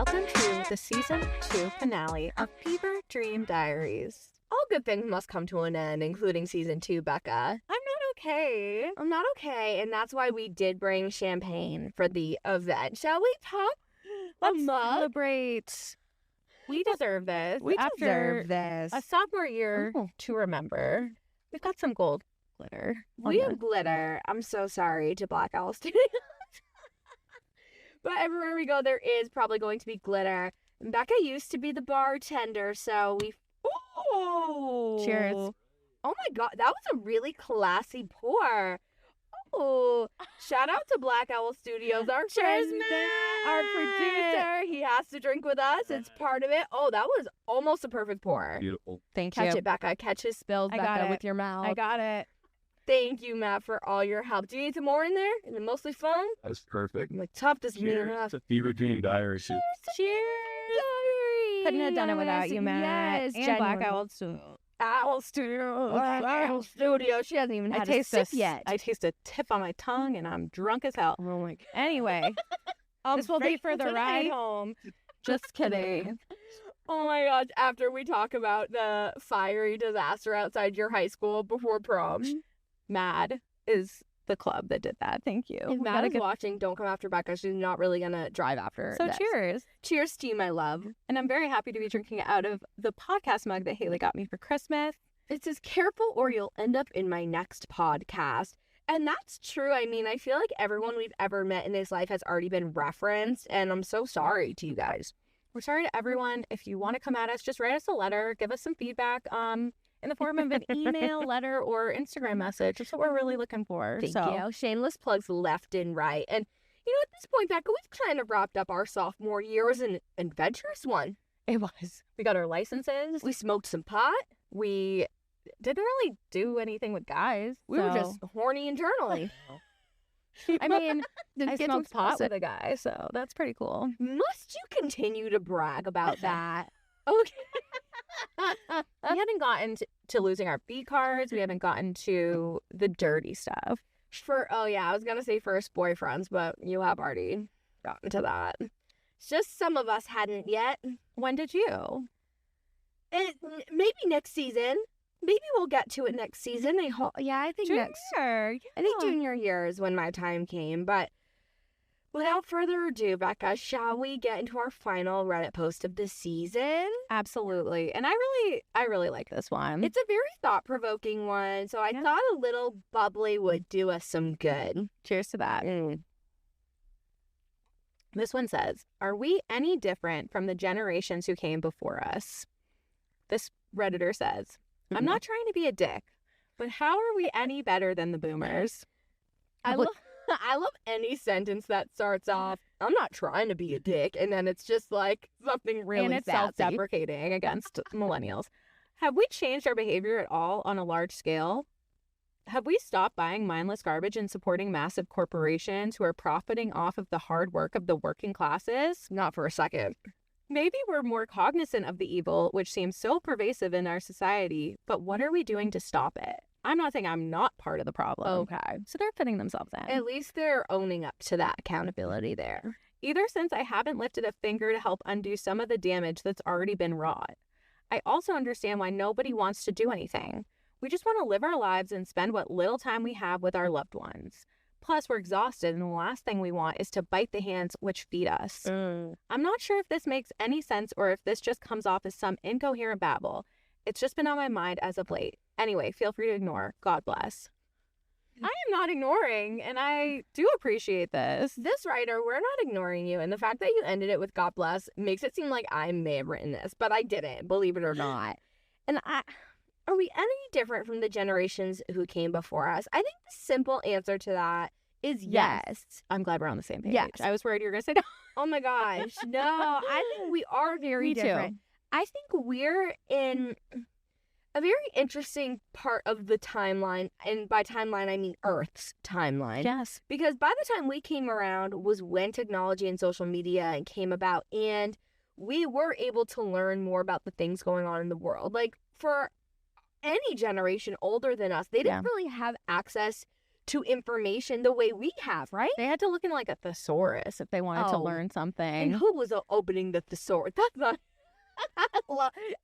welcome to the Season 2 finale of Fever Dream Diaries. All good things must come to an end, including Season 2, Becca. I'm not okay, and that's why we did bring champagne for the event. Shall we pop a mug? Celebrate. We deserve this. We After deserve this. a sophomore year to remember. We've got some gold glitter. We have glitter. I'm so sorry to Black Owl Studios. But everywhere we go, there is probably going to be glitter. And Becca used to be the bartender, so we... Oh! Cheers. Oh my god, that was a really classy pour. Oh, shout out to Black Owl Studios, our friend, our producer. He has to drink with us. It's part of it. Oh, that was almost a perfect pour. Beautiful. Thank Catch you. it, Becca. Catch his spills, I Becca, got it. with your mouth. I got it. Thank you, Matt, for all your help. Do you need some more in there? Is it mostly foam? That's perfect. I'm like, tough doesn't mean Cheers enough. to Fever Dream Diaries. Cheers. Couldn't have done it without you, Matt. Yes, and Black genuinely. Owl Studios. Owl Studio. Owl Studio. She hasn't even had a sip yet. I taste a tip on my tongue, and I'm drunk as hell. Oh my god. Anyway, this will be for the ride home. Just kidding. Oh my gosh, after we talk about the fiery disaster outside your high school before prom, MAD is the club that did that. Thank you. If Matt is watching, don't come after Becca. She's not really going to drive after So this. cheers. Cheers to you, my love. And I'm very happy to be drinking out of the podcast mug that Haley got me for Christmas. It says, careful or you'll end up in my next podcast. And that's true. I mean, I feel like everyone we've ever met in this life has already been referenced. And I'm so sorry to you guys. We're sorry to everyone. If you want to come at us, just write us a letter. Give us some feedback in the form of an email, letter, or Instagram message. That's what we're really looking for. Thank you. Shameless plugs left and right. And, you know, at this point, Becca, we've kind of wrapped up our sophomore year. It was an adventurous one. It was. We got our licenses. We smoked some pot. We didn't really do anything with guys. We were just horny internally. I mean, I smoked pot with a guy, so that's pretty cool. Must you continue to brag about that? Okay. We haven't gotten to losing our B cards. We haven't gotten to the dirty stuff. I was going to say first boyfriends, but you have already gotten to that. It's just some of us hadn't yet. When did you? Maybe next season. Maybe we'll get to it next season. I think I think junior year is when my time came. But without further ado, Becca, shall we get into our final Reddit post of the season? Absolutely. And I really like this one. It's a very thought-provoking one, so I thought a little bubbly would do us some good. Cheers to that. This one says, are we any different from the generations who came before us? This Redditor says, I'm not trying to be a dick, but how are we any better than the boomers? I love any sentence that starts off, I'm not trying to be a dick, and then it's just like something really self-deprecating against millennials. Have we changed our behavior at all on a large scale? Have we stopped buying mindless garbage and supporting massive corporations who are profiting off of the hard work of the working classes? Not for a second. Maybe we're more cognizant of the evil, which seems so pervasive in our society, but what are we doing to stop it? I'm not saying I'm not part of the problem. Okay. So they're fitting themselves in. At least they're owning up to that accountability there. Either since I haven't lifted a finger to help undo some of the damage that's already been wrought. I also understand why nobody wants to do anything. We just want to live our lives and spend what little time we have with our loved ones. Plus, we're exhausted, and the last thing we want is to bite the hands which feed us. I'm not sure if this makes any sense or if this just comes off as some incoherent babble. It's just been on my mind as of late. Anyway, feel free to ignore. God bless. I am not ignoring, and I do appreciate this. This writer, we're not ignoring you, and the fact that you ended it with God bless makes it seem like I may have written this, but I didn't, believe it or not. And are we any different from the generations who came before us? I think the simple answer to that is yes. I'm glad we're on the same page. Yes. I was worried you were going to say no. Oh my gosh. No, I think we are very different. I think we're in a very interesting part of the timeline. And by timeline, I mean Earth's timeline. Yes. Because by the time we came around was when technology and social media came about. And we were able to learn more about the things going on in the world. Like for any generation older than us, they didn't really have access to information the way we have, right? They had to look in like a thesaurus if they wanted to learn something. And who was opening the thesaurus? That's not...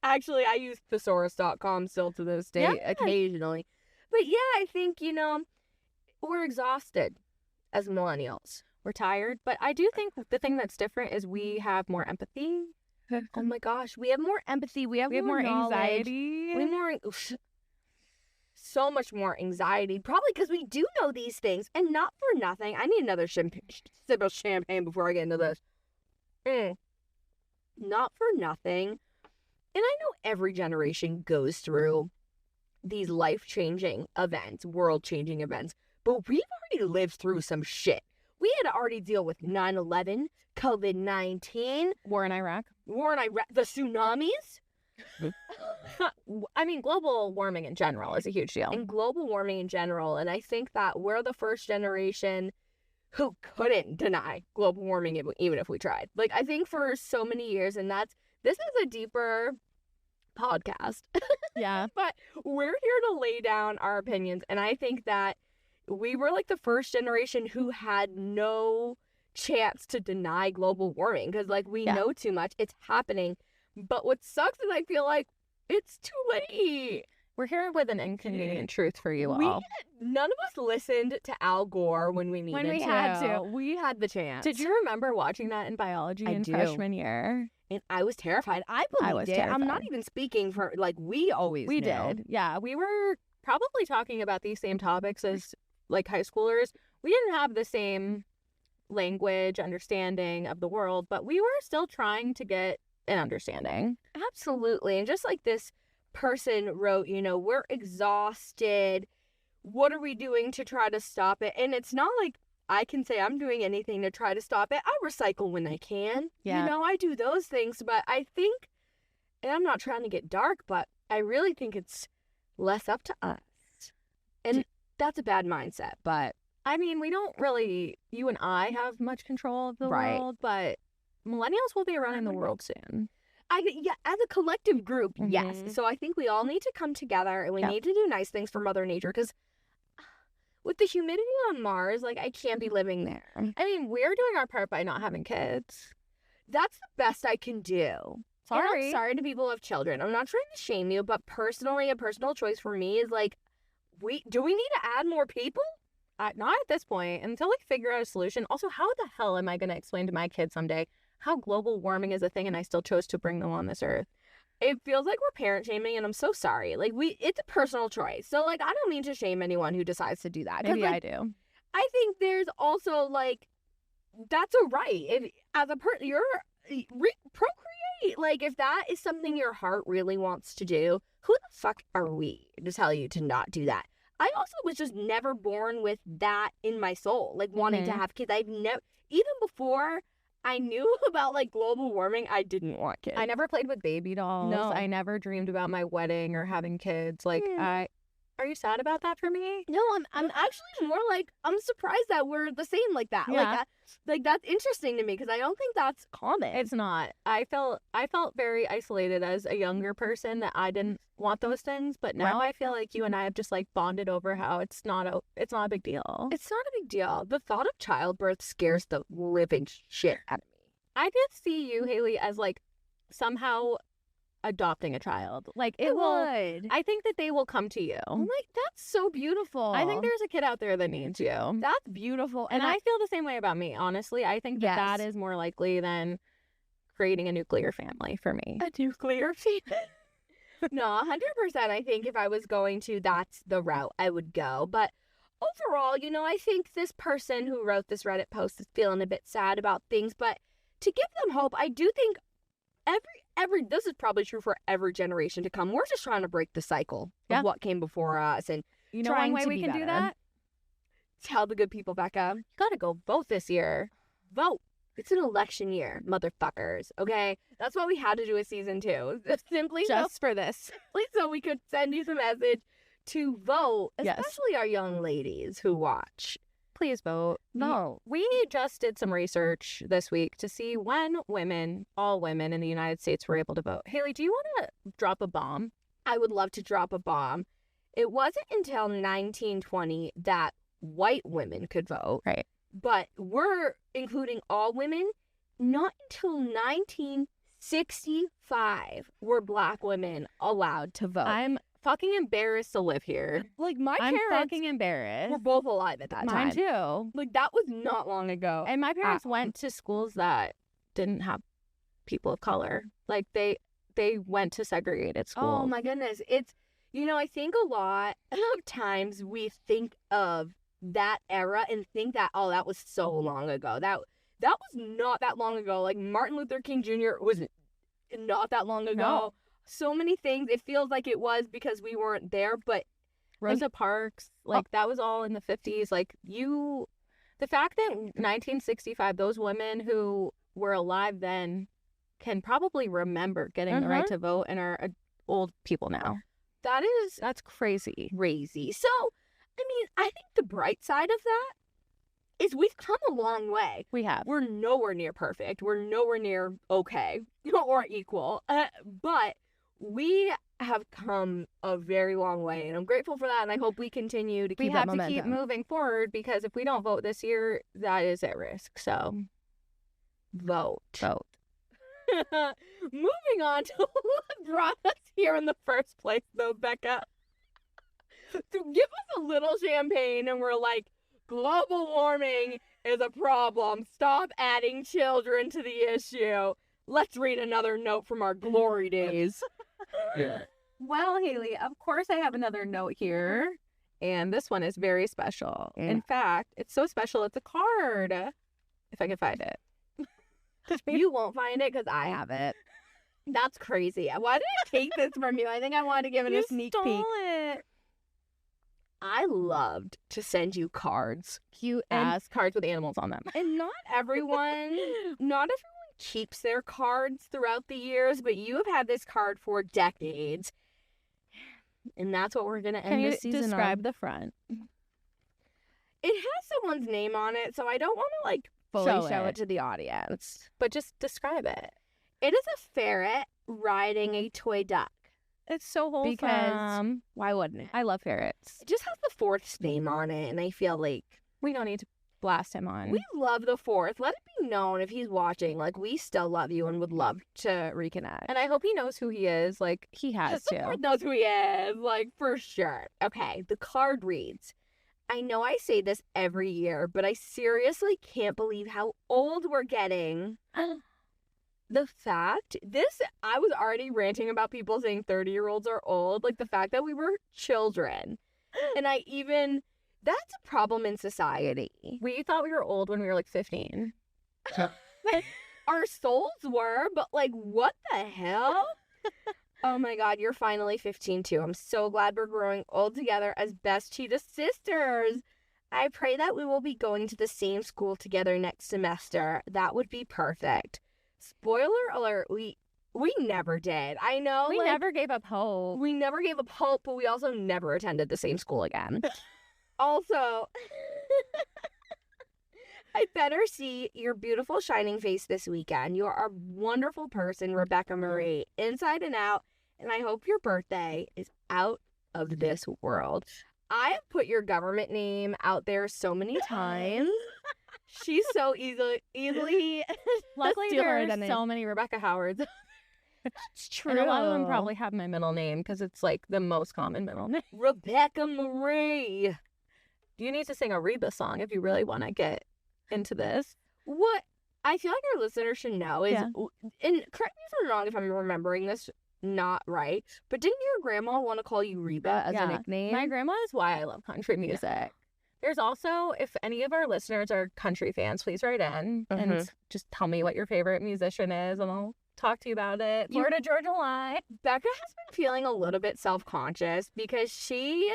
Actually, I use thesaurus.com still to this day occasionally. But yeah, I think, we're exhausted as millennials. We're tired. But I do think the thing that's different is we have more empathy. Oh my gosh, we have more empathy. We have more anxiety. We have more... So much more anxiety. Probably because we do know these things. And not for nothing. I need another sip of champagne before I get into this. Not for nothing. And I know every generation goes through these life-changing events, world-changing events. But we've already lived through some shit. We had to already deal with 9/11, COVID-19. War in Iraq, the tsunamis. I mean, global warming in general is a huge deal. And global warming in general. And I think that we're the first generation who couldn't deny global warming even if we tried. Like, I think for so many years, and this is a deeper podcast. Yeah. But we're here to lay down our opinions. And I think that we were like the first generation who had no chance to deny global warming because, like, we know too much. It's happening. But what sucks is I feel like it's too late. We're here with an inconvenient truth for you all. None of us listened to Al Gore when we needed to. When we had to. We had the chance. Did you remember watching that in biology freshman year? And I was terrified. I believed it. Terrified. I'm not even speaking for, like, we always We knew. did. Yeah, we were probably talking about these same topics as, like, high schoolers. We didn't have the same language, understanding of the world, but we were still trying to get an understanding. Absolutely. And just like this person wrote, we're exhausted. What are we doing to try to stop it? And it's not like I can say I'm doing anything to try to stop it. I recycle when I can. Yeah. I do those things. But I think, and I'm not trying to get dark, but I really think it's less up to us. And that's a bad mindset. But I mean, we don't really, you and I have much control of the world, but millennials will be running the world soon. As a collective group, yes. So I think we all need to come together and we need to do nice things for Mother Nature because with the humidity on Mars, like, I can't be living there. I mean, we're doing our part by not having kids. That's the best I can do. Sorry. And I'm sorry to people who have children. I'm not trying to shame you, but personally, a personal choice for me is like, do we need to add more people? Not at this point, until we figure out a solution. Also, how the hell am I going to explain to my kids someday how global warming is a thing and I still chose to bring them on this earth? It feels like we're parent shaming, and I'm so sorry. Like, it's a personal choice. So, like, I don't mean to shame anyone who decides to do that. Maybe like, I do. I think there's also, like, that's a right. If, as a person, you're procreate. Like, if that is something your heart really wants to do, who the fuck are we to tell you to not do that? I also was just never born with that in my soul, like, wanting to have kids. I've never, even before I knew about, like, global warming, I didn't want kids. I never played with baby dolls. No. I never dreamed about my wedding or having kids. Like, are you sad about that for me? No, I'm actually more like, I'm surprised that we're the same like that. Yeah. Like that's interesting to me because I don't think that's common. It's not. I felt very isolated as a younger person that I didn't want those things, but now I feel like you and I have just, like, bonded over how it's not a big deal. It's not a big deal. The thought of childbirth scares the living shit out of me. I just see you, Haley, as, like, somehow adopting a child. Like, it will. I think that they will come to you. I'm like, that's so beautiful. I think there's a kid out there that needs you. That's beautiful. And I feel the same way about me, honestly. I think that is more likely than creating a nuclear family for me. A nuclear family? No, 100%. I think if I was going to, that's the route I would go. But overall, I think this person who wrote this Reddit post is feeling a bit sad about things. But to give them hope, I do think this is probably true for every generation to come. We're just trying to break the cycle of what came before us, and one way we can do that? Tell the good people, Becca, you gotta go vote this year. Vote. It's an election year, motherfuckers. Okay, that's why we had to do a season 2. Simply for this, so we could send you the message to vote, especially our young ladies who watch. Please vote. No. We just did some research this week to see when all women in the United States were able to vote. Haley, do you want to drop a bomb? I would love to drop a bomb. It wasn't until 1920 that white women could vote. Right. But we're including all women. Not until 1965 were Black women allowed to vote. I'm fucking embarrassed to live here. Like, my I'm parents fucking embarrassed. were both alive at that Mine time. too. Like, that was not long ago. And my parents went to schools that didn't have people of color. Like, they went to segregated schools. Oh my goodness. It's, I think a lot of times we think of that era and think that, oh, that was so long ago. That was not that long ago. Like, Martin Luther King Jr. was not that long ago. No. So many things. It feels like it was because we weren't there, but Rosa Parks, like, that was all in the 50s. Like, the fact that 1965, those women who were alive then can probably remember getting the right to vote and are old people now. That's crazy. crazy. So, I mean, I think the bright side of that is we've come a long way. We have. We're nowhere near perfect. We're nowhere near okay or equal. But we have come a very long way, and I'm grateful for that, and I hope we continue to keep that momentum. We have to keep moving forward, because if we don't vote this year, that is at risk. So, Vote. Moving on to what brought us here in the first place, though, Becca. To give us a little champagne, and we're like, global warming is a problem. Stop adding children to the issue. Let's read another note from our glory days. Well, Haley, of course I have another note here. And this one is very special. Yeah. In fact, it's so special, it's a card. If I can find it. You won't find it because I have it. That's crazy. Why did I take this from you? I think I wanted to give it a sneak peek. It. I loved to send you cards. Cute ass cards with animals on them. And not everyone keeps their cards throughout the years, but you have had this card for decades. And that's what we're going to end this season on. Can you describe the front? It has someone's name on it, so I don't want to, like, fully show it to the audience. But just describe it. It is a ferret riding a toy duck. It's so wholesome. Because why wouldn't it? I love ferrets. It just has the fourth's name on it, and I feel like we don't need to blast him on. We love the fourth. Let it be known if he's watching. Like, we still love you and would love to reconnect. And I hope he knows who he is. Like, he has to. The fourth knows who he is. Like, for sure. Okay, the card reads, I know I say this every year, but I seriously can't believe how old we're getting. The fact, I was already ranting about people saying 30-year-olds are old. Like, the fact that we were children. And that's a problem in society. We thought we were old when we were like 15. Our souls were, but like, what the hell? Oh my God, you're finally 15 too. I'm so glad we're growing old together as best cheetah sisters. I pray that we will be going to the same school together next semester. That would be perfect. Spoiler alert, we never did. I know. We never gave up hope. We never gave up hope, but we also never attended the same school again. Also, I better see your beautiful shining face this weekend. You are a wonderful person, Rebecca Marie, inside and out, and I hope your birthday is out of this world. I have put your government name out there so many times. She's so easily Luckily, there are so many Rebecca Howards. It's true. And a lot of them probably have my middle name because it's like the most common middle name. Rebecca Marie. You need to sing a Reba song if you really want to get into this. What I feel like our listeners should know is, and correct me if I'm wrong if I'm remembering this not right, but didn't your grandma want to call you Reba as a nickname? My grandma is why I love country music. Yeah. There's also, if any of our listeners are country fans, please write in and just tell me what your favorite musician is, and I'll talk to you about it. Florida Georgia Line. Becca has been feeling a little bit self-conscious because she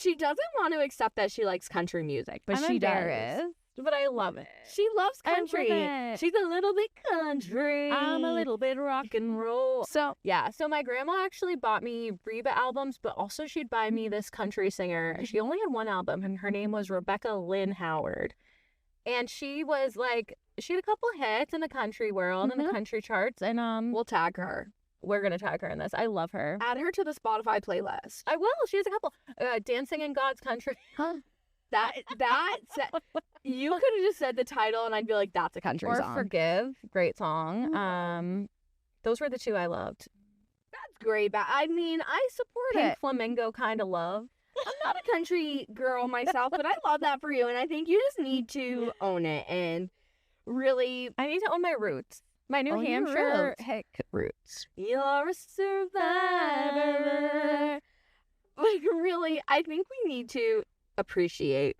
doesn't want to accept that she likes country music, but she does. But I love it. She loves country. She's a little bit country. I'm a little bit rock and roll. So my grandma actually bought me Reba albums, but also she'd buy me this country singer. She only had one album, and her name was Rebecca Lynn Howard. And she was like, she had a couple hits in the country world, in the country charts, and we'll tag her. We're going to tag her in this. I love her. Add her to the Spotify playlist. I will. She has a couple. Dancing in God's Country. Huh? You could have just said the title and I'd be like, that's a country Or song. Forgive, great song. Those were the two I loved. That's great. But I mean, I support it. Flamingo kind of love. I'm not a country girl myself, but I love that for you. And I think you just need to own it and really. I need to own my roots. My New Own your Hampshire roots. hick roots. You're a survivor. Like, really, I think we need to appreciate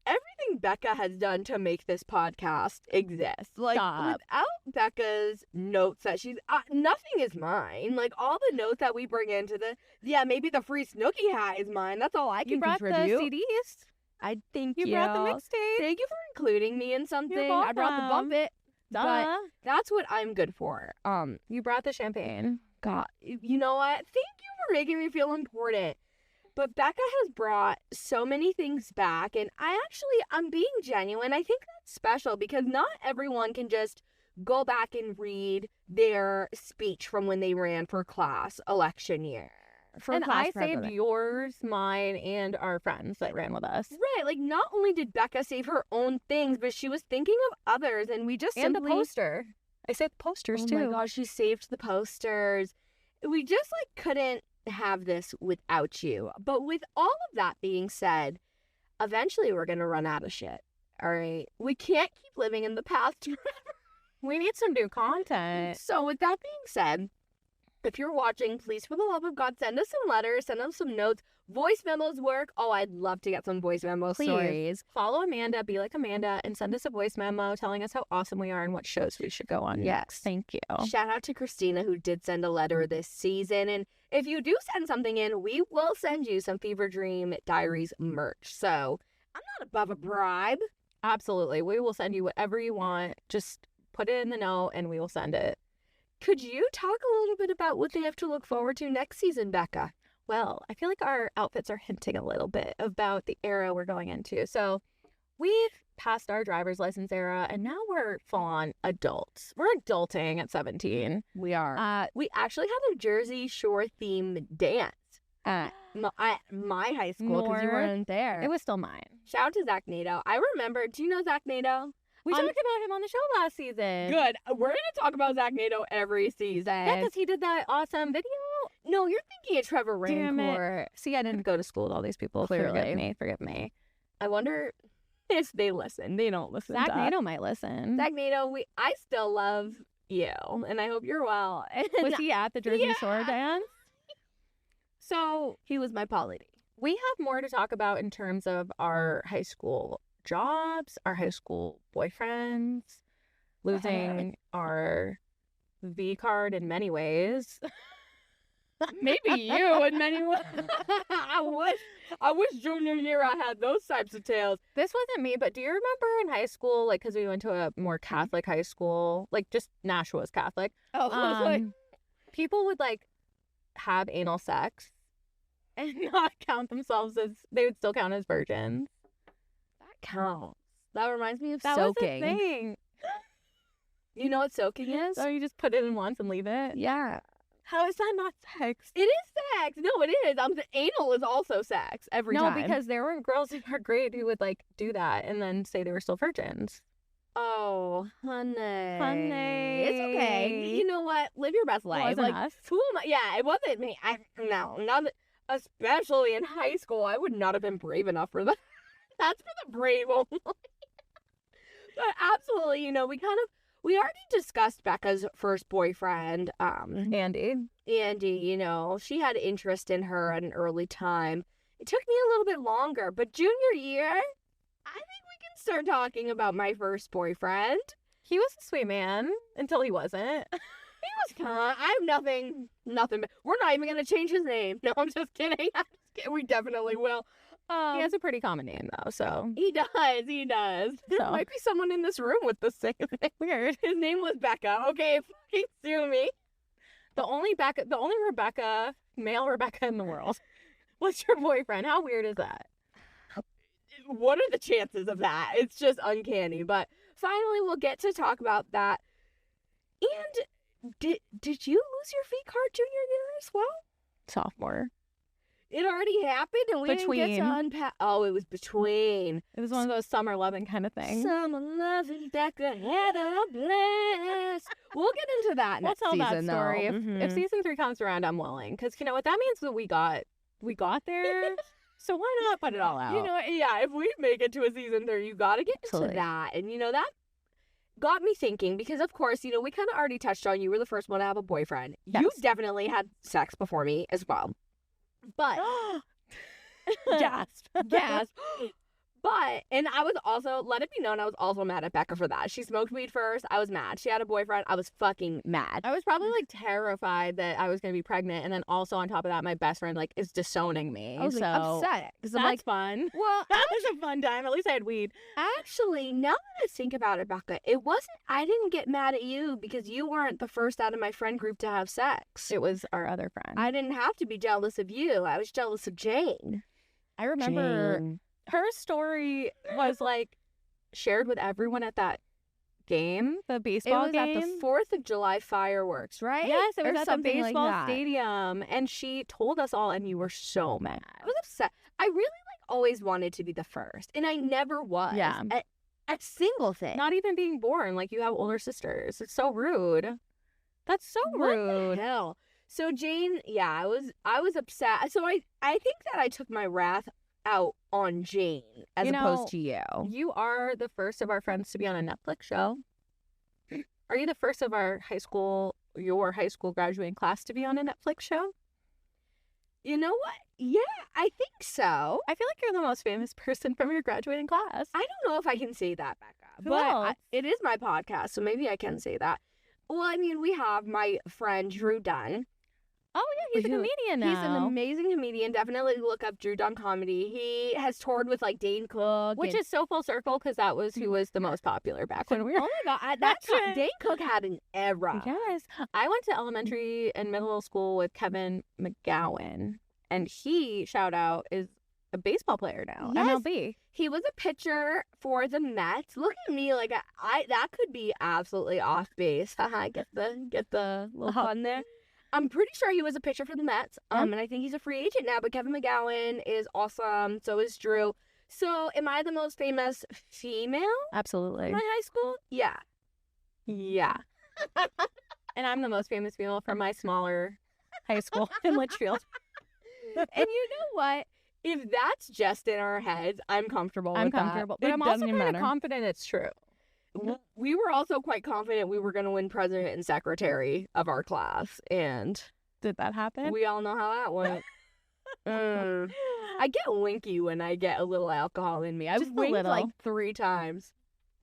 everything Becca has done to make this podcast exist. Like, Stop. without Becca's notes that she's... nothing is mine. Like, all the notes that we bring into the... Yeah, maybe the free Snooki hat is mine. That's all I can You brought contribute. the CDs. I think You brought the mixtape. Thank you for including me in something. I brought the welcome. bump it. But Duh. that's what I'm good for. You brought the champagne. God, you know what? Thank you for making me feel important. But Becca has brought so many things back, and I'm being genuine. I think that's special because not everyone can just go back and read their speech from when they ran for class election year. And I saved yours, mine, and our friends that ran with us. Right, like not only did Becca save her own things, but she was thinking of others, and we just And simply... the poster. I saved posters too. Oh my gosh, she saved the posters. We just couldn't have this without you. But with all of that being said, eventually we're gonna run out of shit. All right, we can't keep living in the past forever. We need some new content. So with that being said, if you're watching, please, for the love of God, send us some letters, send us some notes. Voice memos work. Oh, I'd love to get some voice memo stories. Follow Amanda, be like Amanda, and send us a voice memo telling us how awesome we are and what shows we should go on. Yes. Next. Thank you. Shout out to Christina who did send a letter this season. And if you do send something in, we will send you some Fever Dream Diaries merch. So I'm not above a bribe. Absolutely. We will send you whatever you want. Just put it in the note and we will send it. Could you talk a little bit about what they have to look forward to next season, Becca? Well, I feel like our outfits are hinting a little bit about the era we're going into. So we've passed our driver's license era and now we're full-on adults. We're adulting at 17. We are. We actually had a Jersey Shore theme dance at my high school because you weren't there. It was still mine. Shout out to Zach Nato. I remember, do you know Zach Nato? We talked about him on the show last season. Good. We're going to talk about Zach Nato every season. Yeah, because he did that awesome video. No, you're thinking of Trevor Damn Raincourt. See, I didn't go to school with all these people. Clearly. Forgive me. I wonder if they listen. They don't listen Zach to us. Nato might listen. Zach Nato, I still love you, and I hope you're well. Was he at the Jersey Shore dance? So he was my Pauly D. We have more to talk about in terms of our high school jobs, our high school boyfriends, losing our V card in many ways. Maybe you in many ways. I wish junior year I had those types of tales. This wasn't me, but do you remember in high school, like, because we went to a more Catholic high school, like just Nashua's Catholic. People would have anal sex and not count themselves as, they would still count as virgins. That counts. That reminds me of That soaking. was a thing. You know what soaking is? So you just put it in once and leave it? Yeah. How is that not sex? It is sex. No, it is. The anal is also sex every time. No, because there were girls in our grade who would do that and then say they were still virgins. Oh, honey. It's okay. You know what? Live your best life. It wasn't us. Who am I? Yeah, it wasn't me. Especially in high school, I would not have been brave enough for that. That's for the brave only. But absolutely, we already discussed Becca's first boyfriend, Andy. Andy, she had interest in her at an early time. It took me a little bit longer, but junior year, I think we can start talking about my first boyfriend. He was a sweet man until he wasn't. He was kind. I have nothing. We're not even going to change his name. No, I'm just kidding. We definitely will. He has a pretty common name, though, so. He does. There might be someone in this room with the same name. Weird. His name was Becca. Okay, fucking sue me. The only Rebecca, male Rebecca in the world. What's your boyfriend? How weird is that? What are the chances of that? It's just uncanny. But finally, we'll get to talk about that. And did you lose your V card junior year as well? Sophomore. It already happened and we didn't get to unpack. Oh, it was between. It was one of those summer loving kind of things. Summer loving, Becca had a blast. We'll get into that next season, We'll tell that story. If season 3 comes around, I'm willing. Because you know what? That means that we got there. So why not put it all out? You know, yeah, if we make it to a season 3, you got to get to that. And, you know, that got me thinking because, of course, you know, we kind of already touched on you were the first one to have a boyfriend. Yes. You definitely had sex before me as well. But, Gasped. But, and I was also, let it be known, I was also mad at Becca for that. She smoked weed first. I was mad. She had a boyfriend. I was fucking mad. I was probably like terrified that I was going to be pregnant. And then also on top of that, my best friend like is disowning me. I was like upset. Because I'm like, fun. Well, that was a fun time. At least I had weed. Actually, now that I think about it, Becca, I didn't get mad at you because you weren't the first out of my friend group to have sex. It was our other friend. I didn't have to be jealous of you. I was jealous of Jane. I remember her story was like shared with everyone at that game, the baseball game. It was at the 4th of July fireworks, right? Yes, it was at the baseball like stadium. And she told us all, and you were so mad. I was upset. I really always wanted to be the first, and I never was. Yeah. At a single thing. Not even being born. Like, you have older sisters. It's so rude. That's so rude. What the hell? So Jane, yeah, I was upset. So I think that I took my wrath out on Jane as opposed to you. You are the first of our friends to be on a Netflix show. Are you the first of your high school graduating class to be on a Netflix show? You know what? Yeah, I think so. I feel like you're the most famous person from your graduating class. I don't know if I can say that, Becca. Who else? It is my podcast, so maybe I can say that. Well, I mean, we have my friend Drew Dunn. Oh, yeah, he's a comedian now. He's an amazing comedian. Definitely look up Drew Dunn Comedy. He has toured with, like, Dane Cook. Which is so full circle, because that was who was the most popular back when we were... Oh, my God. That's Dane Cook had an era. Yes. I went to elementary and middle school with Kevin McGowan, and he, shout out, is a baseball player now. Yes. MLB. He was a pitcher for the Mets. Look at me, like, that could be absolutely off base. Get the little fun there. I'm pretty sure he was a pitcher for the Mets, and I think he's a free agent now, but Kevin McGowan is awesome, so is Drew. So, am I the most famous female? Absolutely. In my high school? Yeah. Yeah. And I'm the most famous female from my smaller high school in Litchfield. And you know what? If that's just in our heads, I'm comfortable with that. But I'm also kind of confident it's true. We were also quite confident we were going to win president and secretary of our class. And did that happen? We all know how that went. I get winky when I get a little alcohol in me. I've winked like 3 times.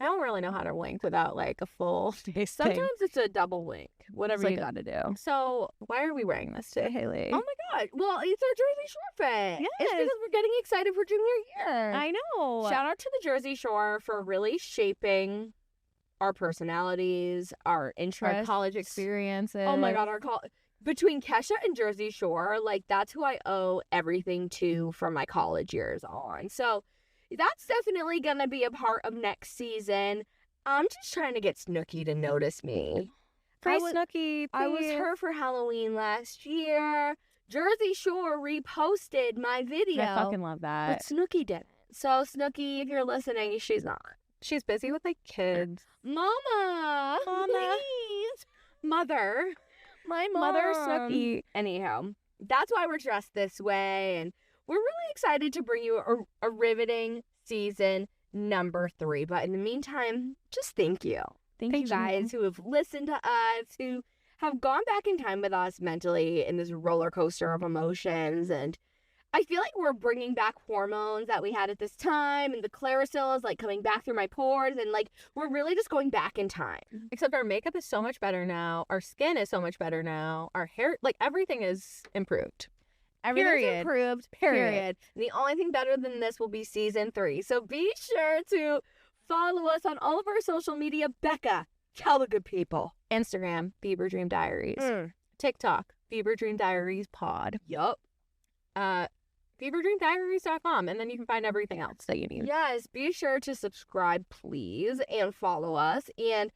I don't really know how to wink without like a full face. Sometimes it's a double wink. Whatever you got to do. So why are we wearing this today, Haley? Oh my God. Well, it's our Jersey Shore fit. Yes. It's because we're getting excited for junior year. I know. Shout out to the Jersey Shore for really shaping our personalities, our interests, our college experiences. Oh my God, between Kesha and Jersey Shore, like that's who I owe everything to from my college years on. So that's definitely gonna be a part of next season. I'm just trying to get Snooki to notice me. Snooki, I was her for Halloween last year. Jersey Shore reposted my video. I fucking love that. But Snooki didn't. So Snooki, if you're listening, she's not. She's busy with like kids. Mama, please. Mother. My mom. Mother Snooki. Anyhow, that's why we're dressed this way. And we're really excited to bring you a riveting season number 3. But in the meantime, just thank you. Thank you guys who have listened to us, who have gone back in time with us mentally in this roller coaster of emotions. And I feel like we're bringing back hormones that we had at this time, and the Clarisil is like coming back through my pores, and like we're really just going back in time. Except our makeup is so much better now. Our skin is so much better now. Our hair, like everything is improved. Everything's improved. Period. And the only thing better than this will be season 3. So be sure to follow us on all of our social media. Becca, tell the good people. Instagram, Bieber Dream Diaries. TikTok, Bieber Dream Diaries Pod. Yup. BieberDreamDiaries.com, and then you can find everything else that you need. Yes, be sure to subscribe, please, and follow us. And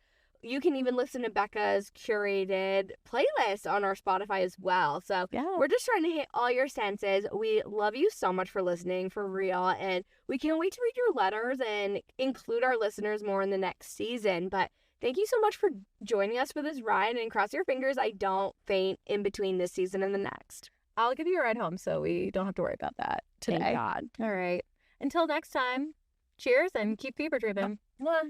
you can even listen to Becca's curated playlist on our Spotify as well. So Yeah. we're just trying to hit all your senses. We love you so much for listening, for real. And we can't wait to read your letters and include our listeners more in the next season. But thank you so much for joining us for this ride. And cross your fingers I don't faint in between this season and the next. I'll give you a ride home so we don't have to worry about that today. Thank God. All right. Until next time, cheers and keep fever driven. Mwah.